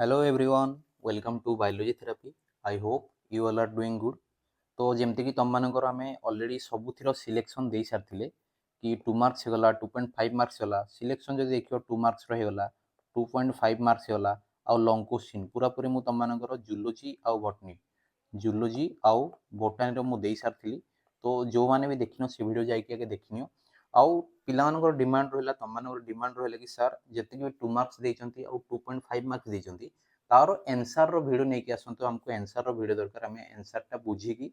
Hello everyone, welcome to biology therapy. I hope you all are doing good. तो जमती कि तुम मानकर आम अलरेडी सबुथिर सिलेक्शन दे सारी कि 2 मार्क्स होगा 2.5 मार्क्स होगा सिलेक्शन जो देखिए 2 मार्क्स रहीगला 2.5 मार्क्स होगा आउ लंग क्वेश्चन पूरा पूरी मुझ तुम मानकर जूलोजी आउ बटनी जूलोजी आउ बोटानी मुझे सारी। तो जो मैंने भी देखिन से वीडियो जाके आगे देखनी आउ पिलाମାନଙ୍କର डिमांड रहा तुम ମାନଙ୍କର डिमांड रहा कि सार जितकी भी 2 मार्क्स देते आउ 2.5 मार्क्स देते तार एनसर भिडियो नहीं आसतु आमको एनसर भिडियो दरकार आम एनसरटा बुझिकी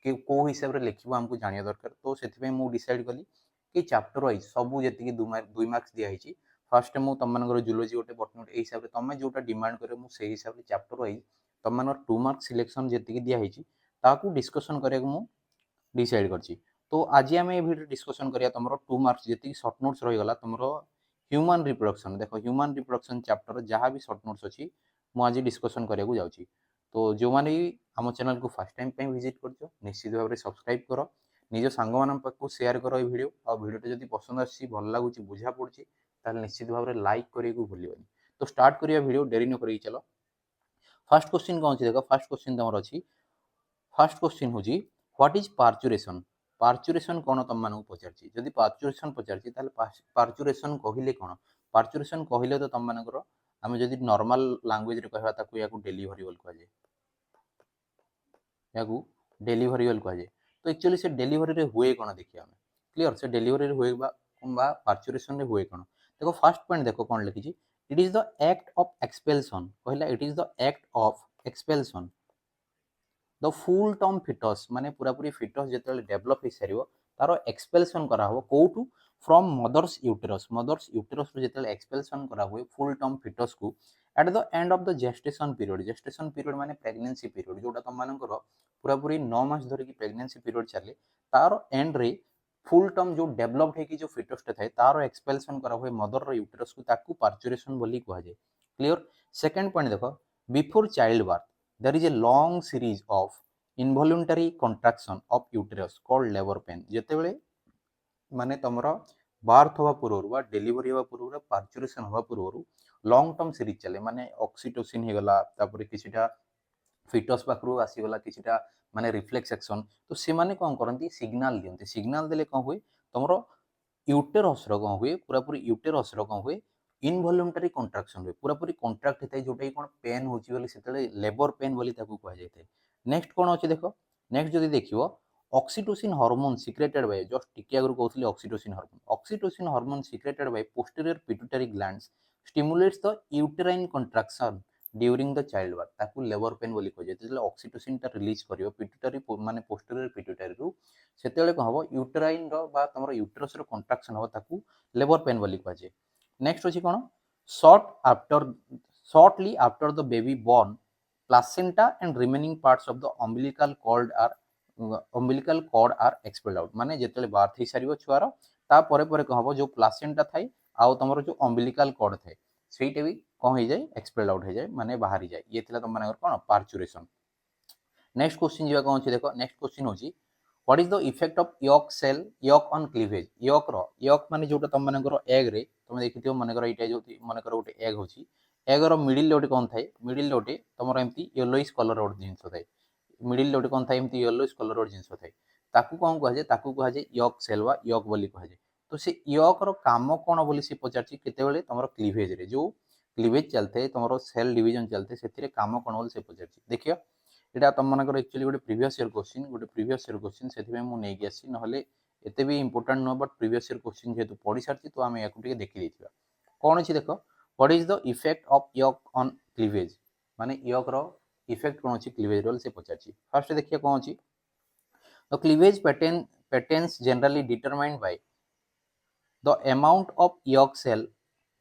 कि कौ हिसाब से लिखा आमको जाना दरकार। तो से मुझे डिसाइड कली कि चैप्टर वाइज सबू जी 2 मार्क्स दिखाई फास्ट मुझे तुम जूलोजी गोटे बटनी गोटे हिसाब से तुम जोटा डिमांड कर से हिसाब से चैप्टर वाइज तुम 2 मार्क्स सिलेक्शन जी दिखाई ताकू डिस्कसन करने डिसाइड कर। तो आज आम ये वीडियो डिस्कसन करिया तुम 2 मार्क्स जी सर्ट नोट्स रहीगला तुम ह्यूमन रिप्रोडक्शन देख ह्यूमन रिप्रोडक्शन चैप्टर जहाँ भी सर्ट नोट्स अच्छी मुझे डिस्कसन करने जाऊँगी। तो जो मैंने भी आम चैनल को फास्ट टाइम विजिट कर निश्चित भाव में सब्सक्राइब कर निज सांग मान पाखु शेयर कर वीडियो आ वीडियो जब पसंद आसी भल लगुच बुझा पड़ी निश्चित भाव में लाइक करने को भूलि। तो स्टार्ट करिया वीडियो डेरी न कर चलो। फास्ट क्वेश्चन कौन अच्छी देख फास्ट क्वेश्चन तुम अच्छी फास्ट क्वेश्चन हूँ व्हाट इज पार्चुरेशन। पार्चुरेशन कौन तुम मानक पचार जदि पार्चुरेशन पचार पार्चुरेशन कहले कौन पार्चुरेशन कहले तो तुम मानकर आम जदि नॉर्मल लैंग्वेज रे कहबा ताकू याकू डेलीवरी बोल कह जाए याकू डेलीवरी बोल कह जाए। तो एक्चुअली से डेलीवरी रे हुए कौन देखिए आम क्लियर से डेलीवरी रे हुए बा पार्चुरेशन रे हुए कौन देखो फर्स्ट पॉइंट देखो कौन लिखी it is the act of expulsion कहला it is the act of expulsion the full term fetus माने पूरा पूरी फिटस जो डेभलप हो सार तार एक्सपेल्सन करा हो कौटू फ्रॉम मदर्स यूटेरस जो एक्सपेल्सन करा हुए फुल टर्म फिटस को at the end of the gestation period माने प्रेगनेंसी पीरियड जोटा तुम मानकर पूरा पूरी 9 मास धरिकी प्रेगनेंसी पीरियड चले तार एंड रे फुल टर्म जो डेभलप्ड होगी जो फिटसटा थाए तार एक्सपेल्सन करा हुए मदर यूटेरस को ताकू पार्चुरेशन बोली कह जाए। क्लियर। सेकंड पॉइंट देखो before child birth there is a long series of involuntary contraction of uterus called labor pain जेतेबेले माने तमरा बार्थ हवा पूर्व बा डेलीवरी हवा पूर्व पार्चुरेशन हवा पूर्व लॉन्ग टर्म सीरीज चले माने ऑक्सीटोसिन हे गला तापर किछिटा फिटस पाखरु आसीगला किछिटा माने रिफ्लेक्स एक्शन तो से माने कोन करंती सिग्नल देले कोन हुए तमरो यूटेरस रो कोन हुए पूरा पूरी यूटेरस रो कोन हुए इनवॉल्यूंटरी कंट्राक्शन हुए पूरा पूरी कंट्राक्ट होता है जोटा कि कौन पेन होची बोली सेतले लेबर पेन बोली ताकू कह जाय। नेक्स्ट कौन अच्छे देख नेक्स्ट जदि देखियो oxytocin hormone secreted by just टिके आगु कहउथली oxytocin hormone secreted by posterior pituitary glands stimulates the uterine contraction during the child birth ताकू लेबर पेन बोली कह जाय। ऑक्सीटोसिन टा रिलीज करियो पिट्यूटरी माने पोस्टीरियर पिट्यूटरी रु सेतेले कोन हबो यूटेराइन रो बा तमरो यूटेरस रो कंट्राक्शन हबो ताकू लेबर पेन बोली कह जाय। नेक्स्ट अच्छी कौन shortly after the baby born placenta and remaining parts of the umbilical cord are expelled out माने जेतेले बार्थ ही सारिबो छुआर ता परे परे कह हबो जो प्लासेंटा थाई आउ तमरो जो अम्बिलिकल कॉर्ड थाए सेटा भी कौन हो जाए एक्सपेल्ड आउट हो जाए माने बाहरी जाए ये थिला तुम मानकर कौन पार्चुरेशन। नेक्स्ट क्वेश्चन जीवा कौन अछि देखो नेक्स्ट क्वेश्चन होची what is the effect of yolk cell yolk on cleavage yolk माने जोटा तुम मानकर एग रे तुम देखिथियो मानकर एटा जो मानकर गोटे एग होची एग रो मिडिल गोटे कौन थाए मिडिल गोटे तुमर एमती येलोइश कलर गोटे जिंस थाए मिडिल गोटे कौन थाए एमती येलोइश कलर गोटे जिंस थाए ताकू कौन कह जाए ताकू कह जाए यॉक सेल वा यॉक बोली कह जाए। तो से यॉक रो काम कौन बोली से पचारछि केतेबेले तुमर क्लीवेज रे जो क्लीवेज चलते तुमर सेल डिवीजन चलते सेतिरे काम कौन बोली से पचारछि देखियो एटा तुम मानकर एक्चुअली गोटे प्रीवियस ईयर क्वेश्चन से मुझे नहीं आसी ना एते भी इंपोर्टेंट नुह बट प्रीवियस ईयर क्वेश्चन जेहेतु पढ़ी सारी तो आम या देखी देथिबा कौन अच्छी देख what is the effect of York on cleavage माने यॉक रो इफेक्ट कौन अच्छी क्लीवेज रोल से पचारछि। फर्स्ट देखिए कौन अच्छी the cleavage patterns generally determined by the amount of yolk cell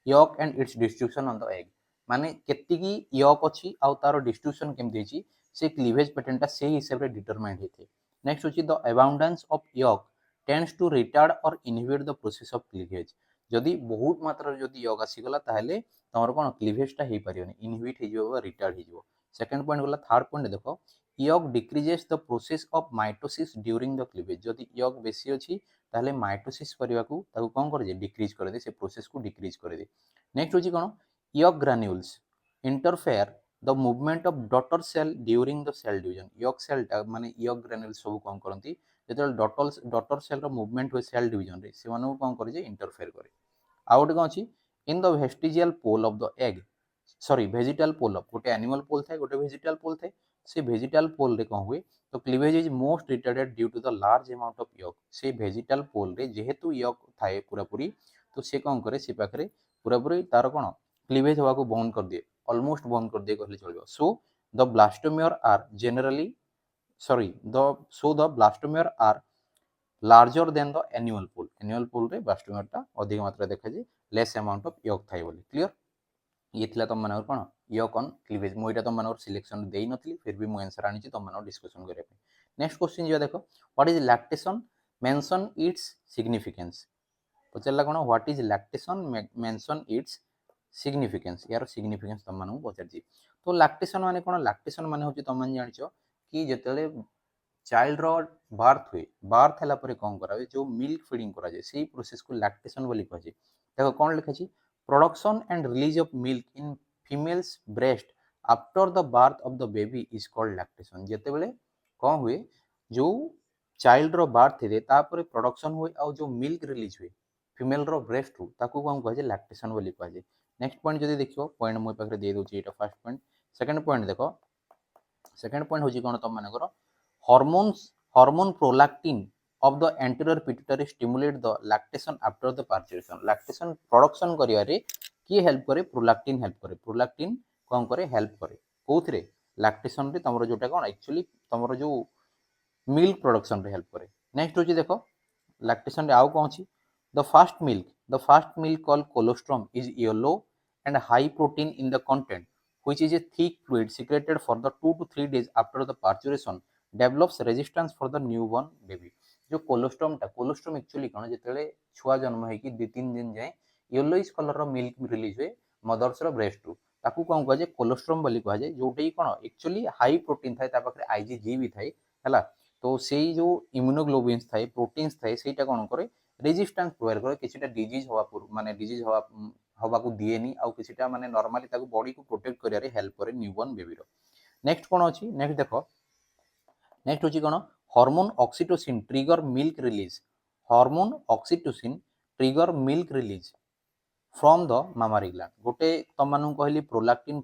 yolk and its distribution on the egg माने केतिकी York अच्छी आउ तार डिस्ट्रीब्यूशन केमती अछि से क्लीवेज पैटर्न टा से हिसाब रे डिटरमाइंड होते। नेक्स्ट होची the abundance of yolk tends to retard और inhibit the process of cleavage जदि बहुत मात्रा रे जदि यॉक आसीगला ताहले तमर कोन क्लीवेज टा हेई परियोनी इनहिबिट हे जिवो रिटार्ड हे जिवो। सेकंड पॉइंट गला थर्ड पॉइंट देखो yolk decreases the process of mitosis during the cleavage जदि यॉक बेसी अछि ताहले माइटोसिस करबा को ताकू कोन कर जे डिक्रीज कर दे से प्रोसेस को डिक्रीज कर दे। नेक्स्ट होची कोन yolk granules interfere the movement of daughter cell during the cell division yolk cell टा माने yolk granules सब कौन करती जेतेबेले डॉटर सेल रो मूवमेंट हुए सेल डिवीजन रे से माने कौन करे जे इंटरफेयर करे आ गोटे कौन अछि in the vestigial pole of the egg sorry vegetal pole of गोटे एनिमल पोल थाए गोटे वेजिटल पोल थाए से वेजिटल पोल रे कौन हुए तो cleavage is most retarded due to the large amount of yolk से वेजिटल पोल रे जेहेतु यॉक थाए पूरा पूरी तो से कौन करे से पाखरे पूरा पूरी तार कौन क्लीवेज होगा को बंद कर दिए ऑलमोस्ट बंद कर दिए कहले चलिबो so the blastomere are generally sorry the so the blastomere are larger than the animal pole रे ब्लास्टोमियर टा अधिक मात्रा देखा जे लेस अमाउंट ऑफ यॉक थाए बोली क्लियर ये थिला तुम मानकर कौन यॉक ऑन क्लीवेज मु एटा तुम मानकर सिलेक्शन देई नथली फिर भी मु आंसर आनी तुम मानकर डिस्कशन करिया पे नेक्स्ट क्वेश्चन जो देखो what is lactation mention its significance पचारला कौन what is lactation mention its significance यार सिग्निफिकेंस तुम मानू पचारजी तो लैक्टेशन माने कौन लैक्टेशन माने होची तुम मान जानिचो कि जेतेले चाइल्ड रो बार्थ हला परे कौन करा जो मिल्क फीडिंग करा जाए सेही प्रोसेस को लैक्टेशन बोली कह जाए देखो कौन लिखा छी production and release of milk in females breast after the birth of the baby is called lactation जेतेबेले कौन हुए जो चाइल्ड रो बार्थ थे तापर प्रोडक्शन हुए और जो मिल्क रिलीज हुए फीमेल रो ब्रेस्ट रु ताकू कौन कह जाए लैक्टेशन बोली कह जाए नेक्स्ट पॉइंट जदी देखियो पॉइंट मो पाखरे दे दोची एटा फर्स्ट पॉइंट सेकंड पॉइंट देखो सेकंड पॉइंट होची कोन तुम मानकर hormone prolactin of the anterior pituitary stimulate the lactation after the lactation production करियारे किए हेल्प करे प्रोलैक्टिन कौन करे हेल्प करे कोथरे लैक्टेशन रे तमरो जोटा कोन एक्चुअली तमरो जो मिल्क प्रोडक्शन रे हेल्प करे नेक्स्ट होची देखो लैक्टेशन रे आउ कोन छी the first milk called colostrum is yellow and high protein in the content which is a thick fluid secreted for the 2 to 3 days after the parturition develops resistance for the newborn baby जो colostrum actually कौन जिते छुआ जन्म होगी 2-3 दिन जाए yellowish colour milk release हुए mother's breast रु ताकू कौन कह जाए कोलोस्ट्रम बोली कह जाए जोटा कौन एक्चुअली हाई प्रोटीन थाए पाखे आईजीजी भी थाए है तो से जो इम्यूनोग्लोबिन्स थाए प्रोटीन्स थाए सेटा कौन करे रेजिस्टेंस प्रोवाइड करे किछिटा डिजीज हवा माने डिजीज हवा को दिएनी आउ किछिटा माने नॉर्मली ताकू बॉडी को प्रोटेक्ट करियारे हेल्प करे न्यूबॉर्न बेबी रो नेक्स्ट कौन अछि नेक्स्ट देखो नेक्स्ट होची कौन hormone oxytocin trigger milk release hormone oxytocin trigger milk release from the mammary gland गोटे तुम मानू कहली प्रोलैक्टिन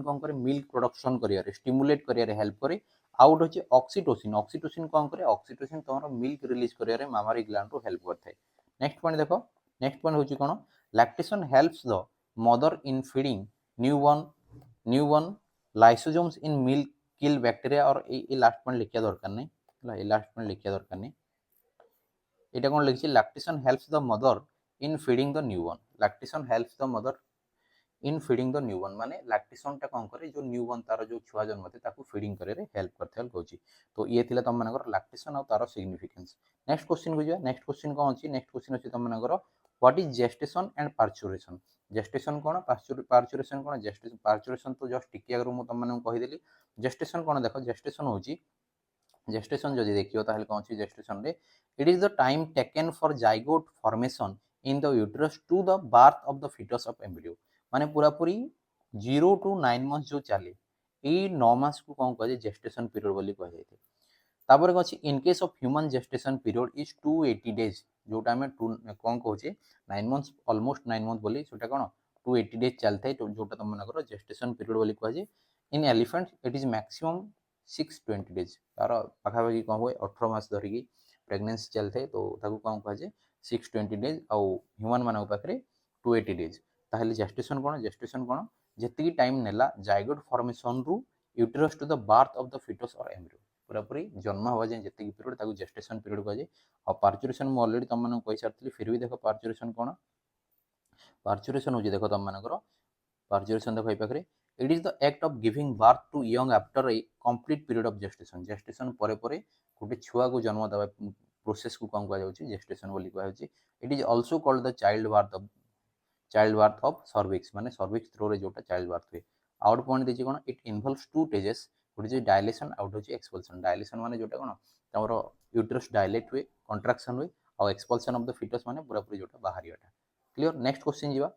कौन करे मिल्क प्रोडक्शन करियारे स्टिमुलेट करियारे हेल्प करे आउट होची ऑक्सीटोसिन कौन करे ऑक्सीटोसिन तमरो मिल्क रिलीज करियारे मामारी ग्लैंड रो हेल्प करथाय नेक्स्ट पॉइंट देखो नेक्स्ट पॉइंट होची कौन lactation helps the mother in feeding newborn lysosomes in milk kill bacteria और ये लास्ट पॉइंट लिखिया दरकार नहीं ये लास्ट पॉइंट लिखिया दरकार नहीं एटा कोन लिखछि lactation helps the mother in feeding the newborn lactation helps the mother in feeding the newborn माने लैक्टेशन टा कोन करे जो न्यूबॉर्न तार जो छुआ जन्म होते ताकू फीडिंग करे रे हेल्प करथल कहछि तो ये थिला तम मानकर लैक्टेशन और तार सिग्निफिकेंस नेक्स्ट क्वेश्चन को जा नेक्स्ट क्वेश्चन कोन अछि नेक्स्ट क्वेश्चन अछि तम मानकर what is gestation and parturition gestation cone parturition cone gestation parturition तो जस्ट टिके अगर मु तम मानन कहि देली जेस्टेशन कोन देखो जेस्टेशन होछि जेस्टेशन जदि देखियो ताहले कोन अछि जेस्टेशन रे it is the time taken for zygote formation in the uterus to the birth of the foetus of embryo माने पूरा पूरी 0 to 9 मंथ जो चले ए 9 मास को कौन कह जेस्टेशन पीरियड बोली कह जाए तापर कौन in case of human gestation period is 280 days जोटा हमें कौन कहे 9 मंथ्स ऑलमोस्ट 9 मंथ बोली छोटा कौन 280 डेज चलता है जोटा तुम मनकर जेस्टेशन पीरियड बोली कह जाए in elephant it is maximum 620 days तार पाखापाखि कौन हुए 18 मास धरिकी प्रेगनेंसी चलता है तो ताकू कौन कह जाए 620 डेज आउ ह्यूमन मान पाखे 280 डेज ताहले जेस्टेशन कौन जेतिकी टाइम नेला जाइगोट फॉर्मेशन रु uterus to the birth of the foetus और एम्ब्रियो पूरा पूरी जन्म हवा जाए जेतिकी पीरियड ताकू जेस्टेशन पीरियड कह जाए और पार्चुरेशन मु ऑलरेडी तुम मानक कहि सारथि फिर भी देखो पार्चुरेशन कौन पार्चुरेशन हो देखो तुम मानकर पार्चुरेशन देखो पाखे it is the act of giving birth to young after a complete period of gestation परे परे गोटे छुआ को जन्म देवा प्रोसेस को कौन कह जेस्टेशन बोली कह it is also called the child birth of cervix माने सर्विक्स थ्रो रे जोटा चाइल्ड बार्थ हुए आउट पॉइंट देछि कोन इट इन्वॉल्व्स टू स्टेजेस गोटे जे डायलेशन आउट होछि एक्सपल्सन डायलेशन माने जोटा कोन तमरो यूट्रस डायलेट हुए कंट्राक्शन हुए और एक्सपल्सन ऑफ द फीटस माने पूरा पूरी जोटा बाहरियाटा क्लियर नेक्स्ट क्वेश्चन जीवा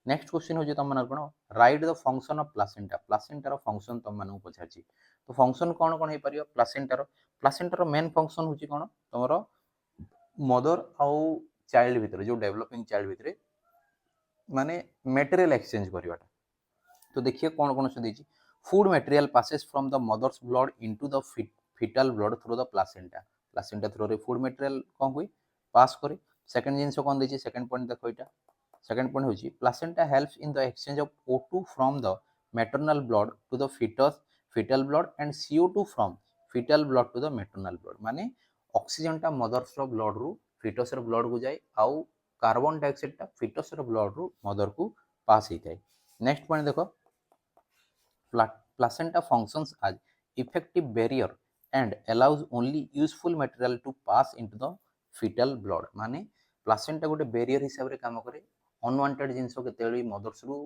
नेक्स्ट क्वेश्चन हो तुम मन कौन write the function of placenta प्लासेंटार फंक्शन तुम मानक पचार तो फंक्शन कौन कौन हो पार प्लासेंटार मेन फंक्शन हूँ कौन तुम मदर आउ चाइल्ड भितर जो डेवलपिंग चाइल्ड भितर माने मटेरियल एक्सचेंज करवाटा तो देखिए कौन कौन से देखिए food material passes from the mother's blood into the foetal blood through the placenta placenta through रे फूड मटेरियल कौन हुई पास करे सेकंड जिनस कौन देखिए सेकंड पॉइंट देखो यहाँ सेकंड पॉइंट होची placenta helps in the exchange of O2 from the maternal blood to the foetus foetal blood and CO2 from foetal blood to the maternal blood माने oxygen टा mother's रो blood रु foetus रो blood को जाए आउ carbon dioxide टा foetus रो ब्लड रु मदर को पास होता है नेक्स्ट पॉइंट देखो placenta functions as effective barrier and allows only useful material to pass into the fetal blood माने प्लासेंटा गोटे बेरियर हिसाब रे काम करे अनवांटेड जिंस केते मदर्स रु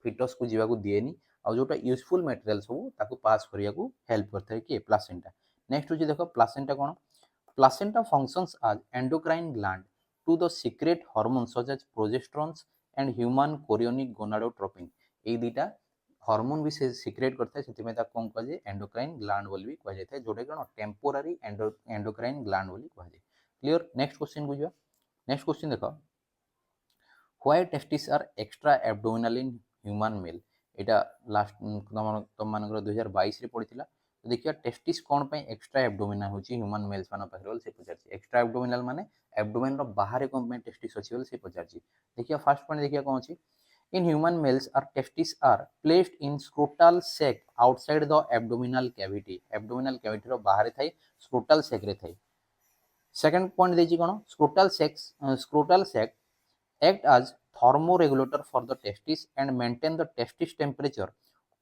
फिटस को जीवा को दिएनी आ जोटा यूजफुल मटेरियल सब ताको पास करिया को हेल्प करता है कि प्लासेंटा नेक्स्ट होची देखो placenta cone placenta functions as endocrine gland to the secrete hormones such as progesterone and human chorionic gonadotropin এই দুইটা हॉर्मोन भी से सिक्रेट करता है से कौन कह एंडोक्राइन ग्लैंड बोली कह जोटा कौन टेम्पोरारी एंडोक्राइन ग्लैंड बोली कह क्लियर नेक्स्ट क्वेश्चन को जा नेक्स्ट क्वेश्चन देखो why testes are extra abdominal in human male एटा लास्ट तुम मान 2022 रे पढ़िथिला तो देखिए टेस्टिस कौन पे एक्स्ट्रा एब्डोमिनल होची ह्यूमन मेल्स मान पाखरे से पचारछि एक्स्ट्रा एब्डोमिनल माने एब्डोमेन रो बाहर कौन पे टेस्टिस अछि बोल से पचारछि देखिए फर्स्ट पॉइंट देखिए कौन अछि In human males, our testes are placed in scrotal sac outside the abdominal cavity. Abdominal cavity रो बाहर थाई scrotal sac रे थाई. Second point देखिए कौन scrotal sac act as thermoregulator for the testis and maintain the testis temperature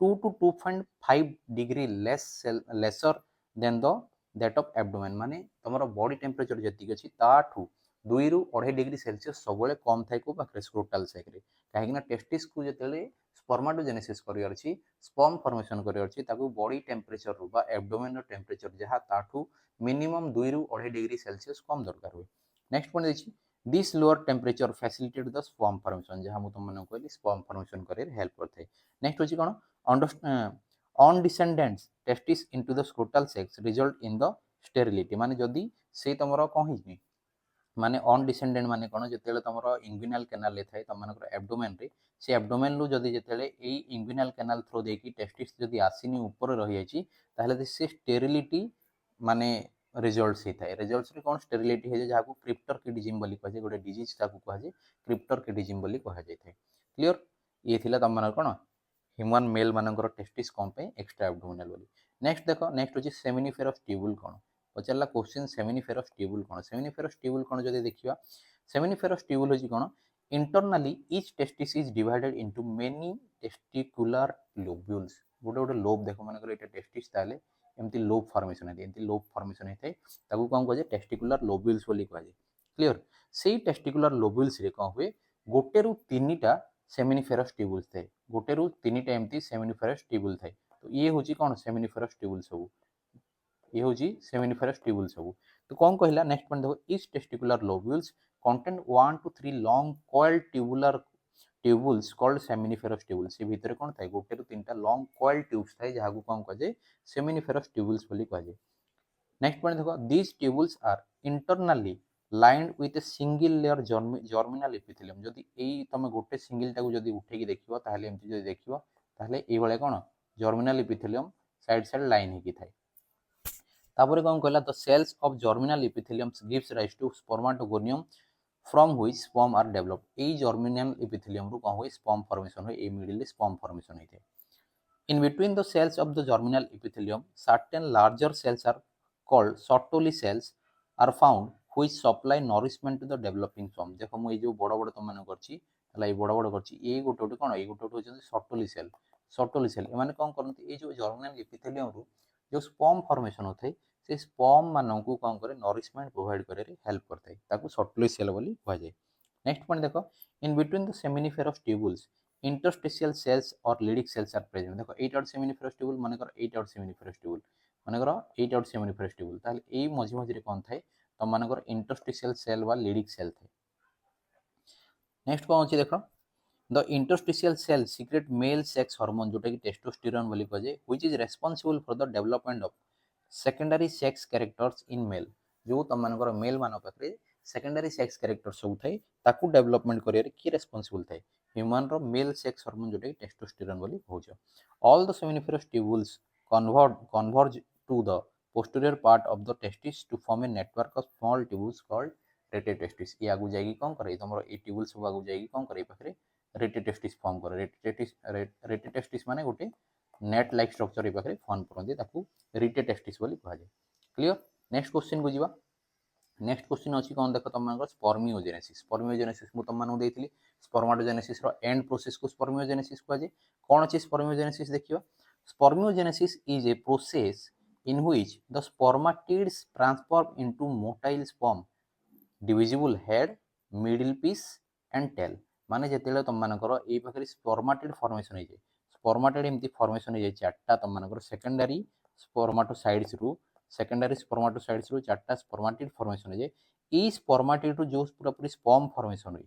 2 to 2.5 degree lesser than the that of abdomen माने तमरो body temperature जति अछि ताठू 2 रु 2.5 degree Celsius सबले कम Thai को पाखरे स्क्रोटल सेक रे काहे ना टेस्टिस को जतेले स्पर्माटोजेनेसिस करियर अछि स्पर्म फॉर्मेशन करियर अछि ताकू बॉडी टेम्परेचर रु बा एब्डोमेन रो टेम्परेचर जहा ताठू मिनिमम 2 रु 2.5 डिग्री सेल्सियस कम दरकार हुए नेक्स्ट पॉइंट देखि this lower temperature facilitate the sperm formation जहां मु तुम कहली स्पर्म फॉर्मेशन करे हेल्प करथे नेक्स्ट होची कोन on descendants testis into the scrotal sacs result in the sterility माने जदी से तमरो कोन हिजनी माने ऑन डिसेंडेंट माने कोन जतेले तमरो इंग्विनल कैनाल ले थाए तम मानकर एब्डोमेन रे से एब्डोमेन रु जदी जतेले एई इंग्विनल कैनाल थ्रू देकी टेस्टिस जदी आसीनी ऊपर रहि जायछि ताहले से स्टेरिलिटी माने रिजल्ट्स ही थाए रिजल्ट्स रे कोन स्टेरिलिटी हे जाहा को क्रिप्टर किडिजिम बोली कहे गोटे डिजीज ताकू कहे क्रिप्टर किडिजिम बोली कहा जाय थाए क्लियर ये थिला तम मानकर कोन ह्यूमन मेल मानकर टेस्टिस कोन पे एक्स्ट्रा एब्डोमिनल बोली नेक्स्ट देखो नेक्स्ट होची सेमिनिफेरस ट्यूबुल कोन पचारा क्वेश्चन सेमिनिफेरस ट्यूबुल कोन सेमिनिफेरस ट्यूबुल कोन जदी देखिबा सेमिनिफेरस ट्यूबुल होची कोन internally each testis is divided into many testicular lobules गोटे गोटे लोब देखो मानकर एटा टेस्टिस ताले एमती लोब फॉर्मेशन है एमती लोब फॉर्मेशन है ताकू कोन कहे टेस्टिकुलर लोब्यूल्स बोली कहे क्लियर सेही टेस्टिकुलर लोब्यूल्स रे कोन हुए गोटे रु तीनटा सेमिनिफेरस ट्यूबुल्स थाए गोटे रु तीनटा एमती सेमिनिफेरस ट्यूबुल थाए तो ये होची कोन सेमिनिफेरस ट्यूबुल सब ये होची सेमिनिफेरस ट्यूबुल सब तो कौन कहला नेक्स्ट पॉइंट देखो इस testicular lobules contain 1 to 3 long coiled tubules called seminiferous tubules से भीतर कोन थाए गोटे रु तीनटा लॉन्ग कॉइल्ड ट्यूब्स थाए जहा को कोन कहे सेमिनिफेरस ट्यूबुल्स बोली कहे नेक्स्ट पॉइंट देखो these tubules are internally lined with a single layer germinal epithelium जदी एई तमे गोटे सिंगल टाको जदी उठेकी देखिबो ताहले एमती जदी देखिबो ताहले एई भले कोन germinal epithelium side side line हेकी थाए तापर कौन कहला the cells of germinal epithelium gives rise to spermatogonium from which sperm are developed ए जर्मिनल एपिथेलियम रु कोन होय स्पर्म फॉर्मेशन होय ए मिडिल स्पर्म फॉर्मेशन होय in between the cells of the germinal epithelium certain larger cells are called Sertoli cells are found which supply nourishment to the developing sperm देखो मु ए जो बड़ बड़ तुम मान करछि हला ए बड़ बड़ करछि ए गोटे गोटे कोन ए गोटे गोटे होचन Sertoli cell ए माने कोन करनती ए जो जर्मिनल एपिथेलियम रु जो स्पर्म फॉर्मेशन होथै से स्पर्म मानकू कोन करे नरिशमेंट प्रोवाइड करे रे हेल्प करथै ताकू सर्टुली सेल बोली कह जाय नेक्स्ट पॉइंट देखो in between the seminiferous tubules interstitial cells और लिडिक सेल्स आर प्रेजेंट देखो 8 आउट सेमिनिफेरस ट्यूबुल माने कर 8 आउट सेमिनिफेरस ट्यूबुल माने कर 8 आउट सेमिनिफेरस ट्यूबुल ताले एई मझी मझी रे कोन थाए त माने कर इंटरस्टिशियल सेल वा लिडिक सेल थाए नेक्स्ट कोन अछि देखो the interstitial cell secrete male sex hormone जोटा कि टेस्टोस्टेरोन बोली कहुए which is responsible for the development of secondary sex characters in male जो तुम मानकर मेल मान पाखे सेकेंडरी सेक्स कैरेक्टर सब थाए ताकू डेवलपमेंट करियर किए रेस्पॉन्सिबल थाए ह्यूमन रो मेल सेक्स हार्मोन जोटा कि टेस्टोस्टेरोन बोली कहूछ all the seminiferous tubules converge to the posterior part of the testis to form a network of small tubules called rete testis ये आगु जाएगी कौन करे तुम ये ट्यूबुल सब आगु जाएगी कौन करे पाखे रेटेटेस्टिस फॉर्म करे रेटेटेस्टिस माने गोटे नेट लाइक स्ट्रक्चर ये पाखे फॉर्म करते ताकू रिटेटेस्टिस बोली कहा जाए क्लियर नेक्स्ट क्वेश्चन को जीवा नेक्स्ट क्वेश्चन अच्छी कौन देख तुम स्पर्मियोजेनेसिस मु तुम देती स्पर्माटोजेनेसिस रो एंड प्रोसेस को स्पर्मियोजेनेसिस कहा जाए कौन अच्छी स्पर्मियोजेनेसिस देखिए spermiogenesis is a process in which the spermatids transform into motile sperm divisible head middle piece and tail माने जेतेले तुम मानकर ए पाखरे स्पर्माटिड फॉर्मेशन हो जाए स्पर्माटिड एमती फॉर्मेशन हो जाए चारटा तुम मानकर सेकेंडरी स्पर्माटोसाइट्स रु चारटा स्पर्माटिड फॉर्मेशन हो जाए ई स्पर्माटिड रु जो पूरा पूरी स्पर्म फॉर्मेशन हुई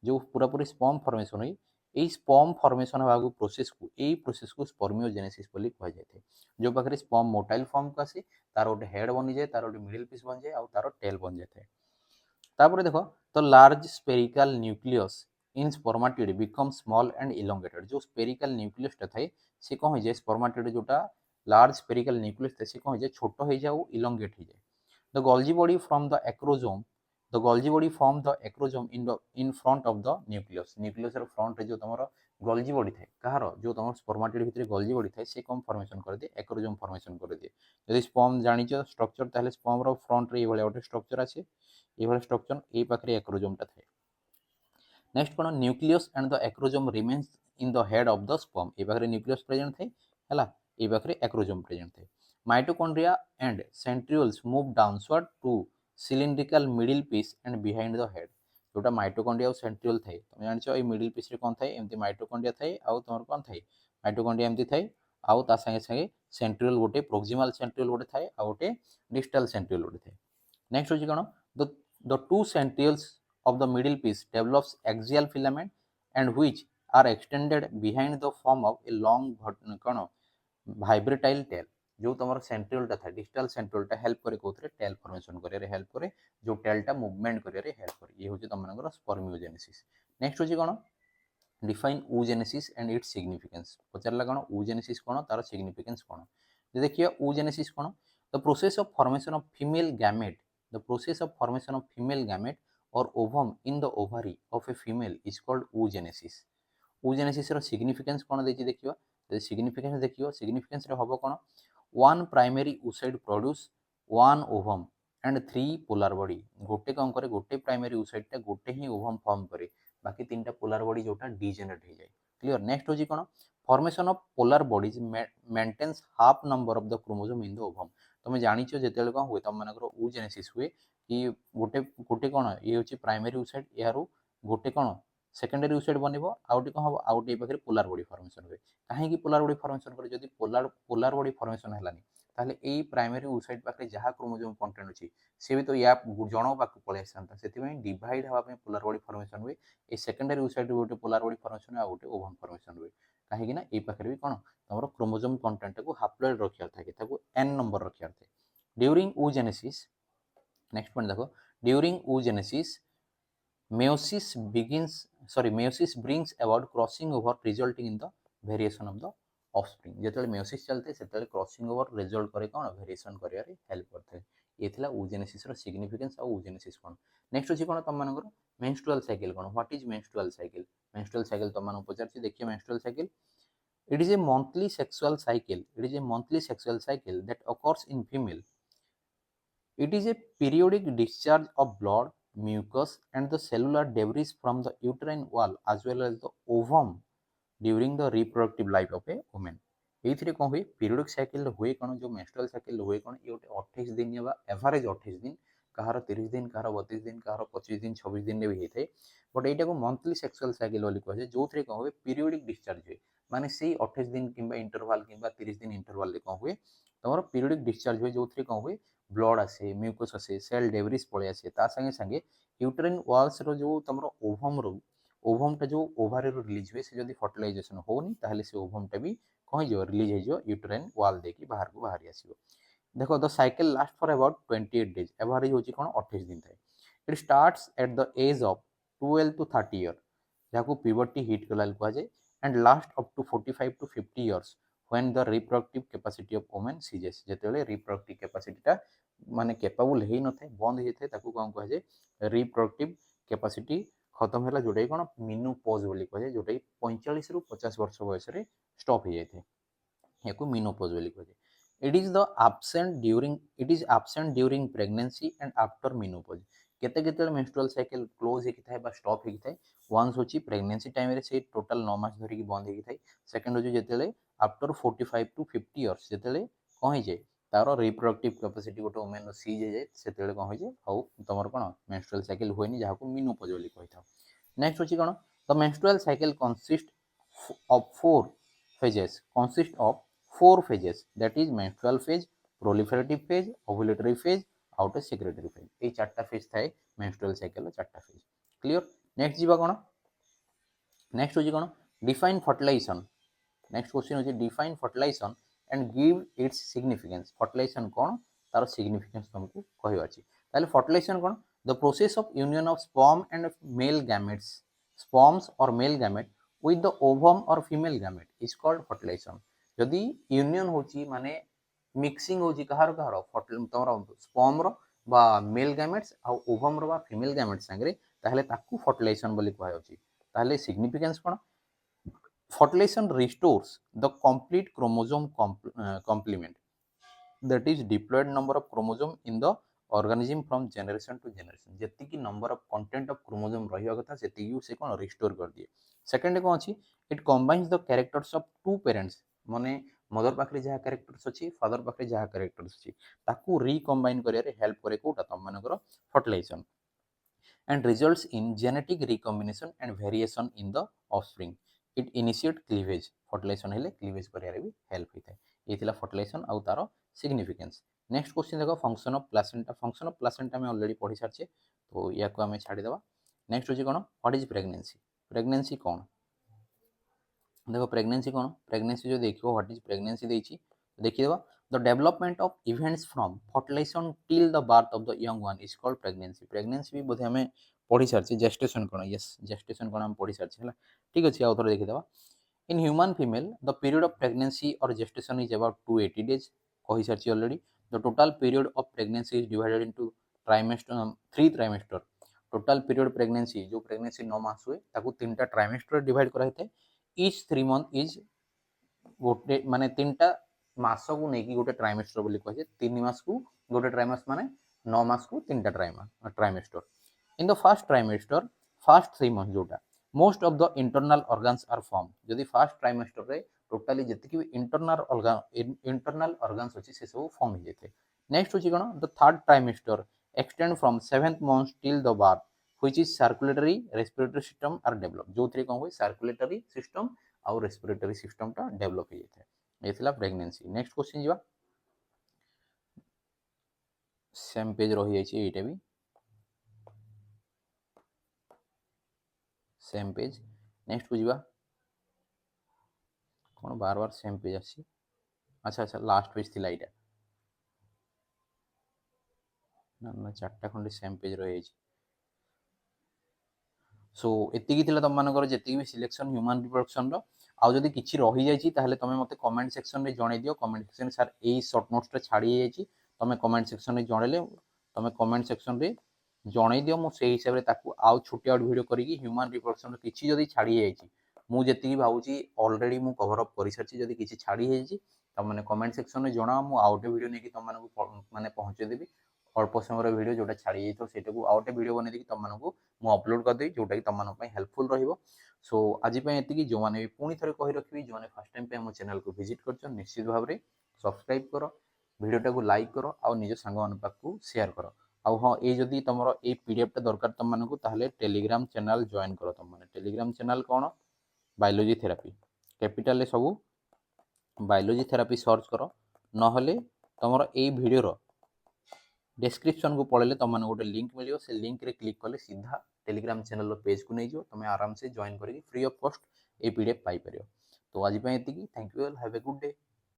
जो पूरा पूरी स्पर्म फॉर्मेशन हुई এই স্পর্ম ফর্মেশন হওয়া प्रोसेस को स्पर्मियोजेनेसिस बोली कह जाए जो पाखे स्पर्म मोटाइल फॉर्म को आसे तार गोटे हेड बनी जाए तार गोटे मिडिल पीस बन जाए और तार टेल बन जाए तापर देख तो large spherical nucleus in spermatid become small and elongated जो स्पेरिकल न्यूक्लियसटा थाए सी कौन हो जाए स्पर्माटिड जोटा लार्ज स्पेरिकल न्यूक्लियस थाए सी कौन हो जाए छोट हो जाए और इलोंगेट हो जाए the Golgi body from the acrosome the Golgi body form the acrosome in front of the nucleus रो फ्रंट रे जो तमरो Golgi body थाए कहार जो तमरो स्पर्माटिड भितर Golgi body थाए से कम फॉर्मेशन कर दे एक्रोजोम फॉर्मेशन कर दे यदि स्पर्म जानिचो स्ट्रक्चर ताले स्पर्म रो फ्रंट रे एभले गोटे स्ट्रक्चर आछे एभले स्ट्रक्चर ए पाखरे एक्रोजोम टा थाए नेक्स्ट कोन nucleus and the acrosome remains in the head of the sperm ए पाखरे न्यूक्लियस प्रेजेंट थाए हला ए पाखरे एक्रोजोम प्रेजेंट थाए mitochondria and centrioles move downward to cylindrical middle piece and behind the head जोटा माइटोकॉन्ड्रिया और सेंट्रियोल थाए तुम जानिछ ए मिडिल पीस रे कोन थाए एमती माइटोकॉन्ड्रिया थाए आउ तुमर कोन थाए माइटोकॉन्ड्रिया एमती थाए आउ ता संगे संगे सेंट्रियोल गोटे प्रोक्सिमल सेंट्रियोल गोटे थाए आ गोटे डिस्टल सेंट्रियोल गोटे थाए नेक्स्ट होची कोन the two centrioles of the middle piece develops axial filament and which are extended behind the form of a long कौन vibratile tail जो तुम सेंट्रियोलटा था डिस्टल सेंट्रियोलटा हेल्प करे कोथरे टेल फॉर्मेशन करे हेल्प करे जो टेलटा मूवमेंट करे हेल्प करे ये होची तुमनकर स्पर्मियोजेनेसिस नेक्स्ट होची कोन define oogenesis and its significance पचारला कोन oogenesis कोन तार सिग्निफिकेंस कोन जे देखिए oogenesis कोन the process of formation of female gamete the process of formation of female gamete or ovum in the ovary of a female is called oogenesis oogenesis रो significance कोन देछि देखियो जे सिग्निफिकेंस देखियो सिग्निफिकेंस रे हबो कोन one primary oocyte produce one ovum and three polar body गोटे कौन करे गोटे प्राइमरी oocyte टा गोटे ही ओवम फॉर्म करे बाकी तीनटा पोलर बॉडी जोटा डिजेनरेट हो जाए क्लियर नेक्स्ट होजी कोन formation of polar bodies maintains half number of the chromosome in the ovum तुम जानिछो जेतेले कोन हुए तुम मानकर oogenesis हुए कि गोटे गोटे कौन ये हूँ प्राइमरी oocyte यार गोटे कौन सेकेंडरी oocyte बनइबो आउटे कौन हम आउटे पाखे पोलर बॉडी फॉर्मेशन हुए कहीं पोलर बॉडी फॉर्मेशन करे जदि पोलर बॉडी फॉर्मेशन हेलानी ताहले ए प्राइमरी oocyte पाखे जहाँ क्रोमोसोम कंटेंट अछि से भी तो या जण पाख पळे आसंता सेति में डिवाइड हवा पे पोलर बॉडी फॉर्मेशन हुए ए सेकेंडरी oocyte गोटे पोलर बॉडी फॉर्मेशन आ गोटे ओवम फॉर्मेशन हुए कहीं ना ए पाखे भी कौन तमरो क्रोमोसोम कंटेंट को हाप्लॉइड रखिया थाके ताको n नंबर रखिया थाके ड्यूरिंग oogenesis नेक्स्ट पॉइंट देखो during oogenesis meiosis brings about crossing over resulting in the variation of the offspring जेतेले meiosis चलते सेतेले crossing over result करे कोन वेरिएशन करियारे हेल्प करथे ये थिला oogenesis रो सिग्निफिकेंस और oogenesis कोन नेक्स्ट अछि कोन तम मानकर menstrual cycle cone what is menstrual cycle तम मान पचारछि देखिए menstrual cycle it is a monthly sexual cycle that occurs in female. It is a periodic discharge of blood, mucus, and the cellular debris from the uterine wall as well as the ovum during the reproductive life of a woman. ये कौन हुए periodic cycle हुए कौन जो menstrual cycle हुए कौन ये गोटे 28 दिन या एवरेज 28 दिन कहार 30 दिन कहार 32 दिन कहार 25 दिन 26 दिन भी होता है बट यहाँ को मंथली सेक्सुअल साइकिल बोली कहुए जो थे कौन हुए पीरियडिक डिस्चार्ज हुए माने से 28 दिन कि इंटरवाल कि 30 दिन इंटरवाल कौन हुए तुम पीरियडिक डिस्चार्ज हुए जो थे कौन हुए ब्लड आसे म्यूकस आसे सेल डेब्रिस पलि आसे ता संगे संगे यूटेराइन वाल्स रो जो तुम ओवम रो ओभमटा जो ओभारी रिलीज हुए से जब फर्टिलाइजेशन होनी ताहले से ओभमटा भी कौन हो रिलीज हो यूटेराइन वाल देकी बाहर को बाहरी आसीबो। देखो the cycle last for about 28 days average होची कोन 28 दिन थाए। It starts at the age of 12 to 30 year जहां प्यूबर्टी हिट कला कुआ जाए and last up to 45 to 50 years when the reproductive capacity of women ceases जेतेले रिप्रोडक्टिव कैपेसिटीटा माने कैपेबल हेई न थाए बंद हेई थाए ताकू कोन कुआ जाए रिप्रोडक्टिव कैपेसिटी खत्म है जोटा कौन मिनोपॉज बोली कहुए जोटा 45 रु 50 वर्ष बयस स्टॉप हो जाए या मिनोपॉज बोली कहुए। It is absent during pregnancy and after menopause केते केते मेंस्ट्रुअल साइकिल क्लोज होकी थाए बा स्टॉप होकी थाए वंस होची प्रेगनेंसी टाइम रे से टोटल 9 मास धरि की बंद होकी थाए। सेकंड होची जेतेले आफ्टर 45 टू 50 इयर्स जेतेले कोन हो जाए तार रिप्रोडक्टिव कैपेसिटी गोटे वुमेन सीज हो जाए सेतेले कोन हो जाए आउ तमर कोन मेंस्ट्रुअल साइकिल होएनी जाहाको मिनोपॉज बोली कहिथाउ। नेक्स्ट होची कोन the menstrual cycle consist of four phases that is menstrual phase, proliferative phase, ovulatory phase, आउट secretory phase এই চারটা ফেজ থাকে menstrual cycle চারটা ফেজ ক্লিয়ার। নেক্সট ଯିବା কোন नेक्स्ट होची कोन डिफाइन फर्टिलाइजेशन। नेक्स्ट क्वेश्चन होची define fertilisation and give its significance. Fertilisation कोन तार सिग्निफिकेंस तुमको कहबा अछि ताले फर्टिलाइजेशन कोन the process of union of sperm and male gametes sperms और male gamete with the ovum or female gamete is called fertilization। जदि यूनियन होची माने मिक्सिंग होची कहार कहार तमरा स्पर्म रो बा मेल गैमेट्स आ ओवम रो बा फीमेल गैमेट्स संगरे ताहले ताकू फर्टिलाइजेशन बोली कहै होची। ताहले significance cone fertilization restores the complete chromosome complement that is diploid number of chromosome in the organism from generation to generation जेति की number of content of chromosome रहिया कथा सेति की से कोन रिस्टोर कर दिए। सेकंड कोन अछि it combines the characters of two parents माने मदर पाखरे जहा कैरेक्टर्स अछि फादर पाखरे जहा कैरेक्टर्स अछि ताकू रिकंबाइन करिया रे हेल्प करे कोटा तम मानकर fertilisation and results in genetic recombination and variation in the offspring। it initiate cleavage fertilization हेले cleavage करिया रे भी हेल्प होइଥାଏ। एथिला फर्टिलाइजेशन आउ तारो सिग्निफिकेंस। नेक्स्ट क्वेश्चन देखो function of placenta. Function of placenta में ऑलरेडी पढ़ी सारछे तो या को हमें छाड़ी देबा। नेक्स्ट होची कोन व्हाट इज प्रेगनेंसी। प्रेगनेंसी कोन देखो प्रेगनेंसी कोन प्रेगनेंसी जो देखियो व्हाट इज प्रेगनेंसी देछि देखि देबा the development of events from fertilisation till the birth of the young one is called pregnancy. Pregnancy भी बोधे हमें पढ़ी सारछे जेस्टेशन कोन यस जेस्टेशन कोन हम पढ़ी सारछे हला ठीक अछि आ थोड़ा देखि देबा। In human female the period of pregnancy और जेस्टेशन इज अबाउट 280 डेज कहि सारछी already. The total period of pregnancy is divided into trimester 3 trimester. Total period pregnancy जो प्रेगनेंसी 9 मास हुए ताकू तीनटा ट्राइमेस्टर डिवाइड करा हेते ईच 3 मंथ इज गोटे माने तीनटा मास को नेकी गोटे ट्राइमेस्टर बोली कहे 3 मास को गोटे ट्राइमेस्टर माने 9 मास को तीनटा trimester. In the first trimester first 3 month जोटा most of the internal organs are form. जदि फर्स्ट ट्राइमेस्टर रे टोटली जति की इंटरनल ऑर्गन्स अछि से सब फॉर्म हो जाते। नेक्स्ट होची कोन the third trimester extend from 7th month till the birth which is circulatory respiratory system are develop जो थ्री कोन होय सर्कुलेटरी सिस्टम और रेस्पिरेटरी सिस्टम टा डेवलप हो जाए। एथिला प्रेगनेंसी। नेक्स्ट क्वेश्चन जीवा सेम पेज रही जाइए एटा भी सेम पेज। नेक्स्ट को जीवा कौन बार बार सेम पेज आसी अच्छा अच्छा लास्ट पेज थी एटा ना ना चारटा खंडे सेम पेज रही जाइए। सो एतिकी थिला तम मानकर जेतिकी भी सिलेक्शन ह्यूमन रिप्रोडक्शन रो आउ जदि किछि रही जाइछि ताहले तमे मते कमेंट सेक्शन रे जणे दियो। कमेंट सेक्शन सर एई शॉर्ट नोट्स रे छाड़ी जाइछि तमे कमेंट सेक्शन रे जणेले तमे कमेंट सेक्शन रे जणे दियो मु सेही हिसाब रे ताकू आउ छोटी आउट वीडियो करिकि ह्यूमन रिप्रोडक्शन रे किछि जदि छाड़ी जाइछि मु जेतिकी भाउछि ऑलरेडी मु कवर अप करि सारछि जदि किछि छाड़ी जाइछि त माने कमेंट सेक्शन रे जणाओ मु आउटे वीडियो नेकी तम मानकु माने पहुंचे देबी अल्प समय वीडियो जोटा छाड़ी जाइतो सेटाकू आउटे वीडियो बने देकी तम मानकु मु अपलोड कर देई जोटा कि तम मानक पई हेल्पफुल रहिबो। सो आज पई एतिकी जो माने पुनी थरे कहि रखिबी जो माने फर्स्ट टाइम पे हम चैनल को विजिट करछन निश्चित भाव रे सब्सक्राइब करो वीडियो को लाइक करो आ निज सांग मान पाखु शेयर करो। आ हां ए जदी तमरो ए पीडीएफ टा दरकार तम मानकु ताहले टेलीग्राम चैनल जॉइन करो। तम माने टेलीग्राम चैनल कोन बायोलॉजी थेरेपी कैपिटल रे सब बायोलॉजी थेरेपी सर्च करो नहले तमरो ए वीडियो रो डिस्क्रिप्शन को पढ़ले तुम गोटे लिंक मिले से लिंक रे क्लिक कले सीधा टेलीग्राम चैनल पेज को नहीं तुम आराम से जॉइन करके फ्री ऑफ कॉस्ट ये पीडीएफ पाई परियो। तो आज एतिकी, thank you all, have a good day.